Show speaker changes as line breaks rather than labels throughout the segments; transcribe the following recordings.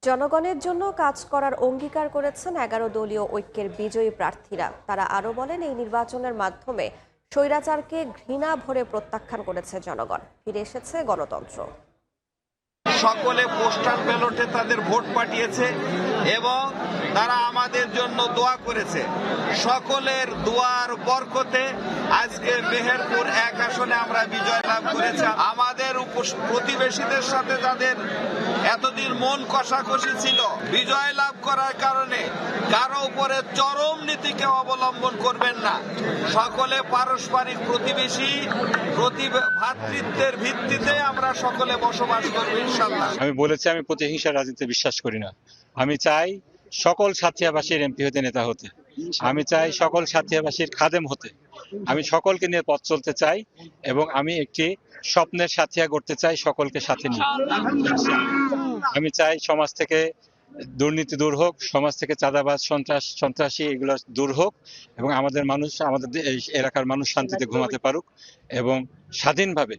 জনগণের জন্য কাজ করার অঙ্গীকার করেছেন ১১ দলীয় ঐক্যের বিজয়ী প্রার্থীরা। তারা আরও বলেন, এই নির্বাচনের মাধ্যমে স্বৈরাচারকে ঘৃণা ভরে প্রত্যাখ্যান করেছে জনগণ, ফিরে এসেছে গণতন্ত্র।
সকলে পোস্টাল ব্যালটে তাদের ভোট পাঠিয়েছে এবং তারা আমাদের জন্য দোয়া করেছে। সকলের দোয়ার বরকতে আজকে মেহেরপুর ১ আসনে আমরা বিজয় লাভ করেছি। আমাদের প্রতিবেশীদের সাথে তাদের এতদিন মন কষাকষি ছিল, বিজয় লাভ করার কারণে কারো উপরে চরম নীতিকে অবলম্বন করবেন না। সকলে পারস্পরিক প্রতিবেশী ভ্রাতৃত্বের ভিত্তিতে আমরা সকলে বসবাস করব ইনশাআল্লাহ।
আমি বলেছি, আমি প্রতিহিংসার রাজনীতি বিশ্বাস করি না। আমি চাই সকল সাথিয়াবাসীর এমপি হতে, নেতা হতে। আমি চাই সকল সাথিয়াবাসীর খাদেম হতে। আমি সকলকে নিয়ে পথ চলতে চাই এবং আমি একটি স্বপ্নের সাথিয়া করতে চাই, সকলকে সাথে নিয়ে। আমি চাই সমাজ থেকে দুর্নীতি দূর হোক, সমাজ থেকে চাঁদাবাজ, সন্ত্রাসী এগুলো দূর হোক এবং আমাদের মানুষ, আমাদের এলাকার মানুষ শান্তিতে ঘুমাতে পারুক এবং স্বাধীনভাবে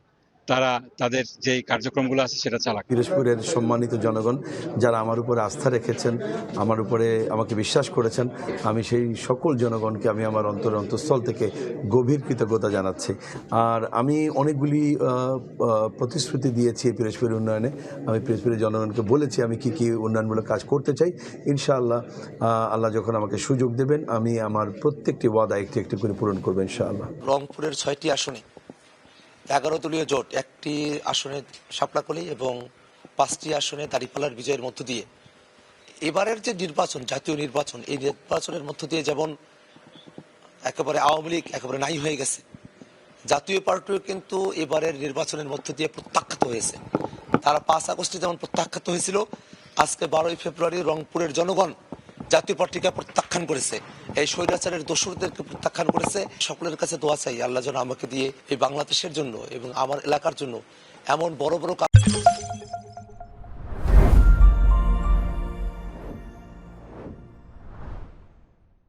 তারা তাদের যে কার্যক্রমগুলো আছে সেটা চালাক।
পিরোজপুরের সম্মানিত জনগণ যারা আমার উপরে আস্থা রেখেছেন, আমার উপরে আমাকে বিশ্বাস করেছেন, আমি সেই সকল জনগণকে আমি আমার অন্তঃস্থল থেকে গভীর কৃতজ্ঞতা জানাচ্ছি। আর আমি অনেকগুলি প্রতিশ্রুতি দিয়েছি পিরোজপুরের উন্নয়নে। আমি পিরোজপুরের জনগণকে বলেছি আমি কি কি উন্নয়নমূলক কাজ করতে চাই। ইনশাআল্লাহ আল্লাহ যখন আমাকে সুযোগ দেবেন আমি আমার প্রত্যেকটি ওয়াদা একটি একটি করে পূরণ করবো ইনশাআল্লাহ।
রংপুরের ৬টি আসনে ১১ দলীয় জোট, একটি আসনে শাপলাকলি এবং ৫টি আসনে দাঁড়িপাল্লার বিজয়ের মধ্য দিয়ে এবারের যে নির্বাচন, জাতীয় নির্বাচন, এই নির্বাচনের মধ্য দিয়ে যেমন একেবারে আওয়ামী লীগ একেবারে নাই হয়ে গেছে, জাতীয় পার্টিও কিন্তু এবারের নির্বাচনের মধ্য দিয়ে প্রত্যাখ্যাত হয়েছে। তারা ৫ আগস্টে যেমন প্রত্যাখ্যাত হয়েছিল, আজকে ১২ই ফেব্রুয়ারি রংপুরের জনগণ জাতীয় পার্টিকে প্রত্যাখ্যান করেছে, এই স্বৈরাচারের দোসরদেরকে প্রত্যাখ্যান করেছে। সকলের কাছে দোয়া চাই আল্লাহ যেন আমাকে দিয়ে এই বাংলাদেশের জন্য এবং আমার এলাকার জন্য এমন বড় বড়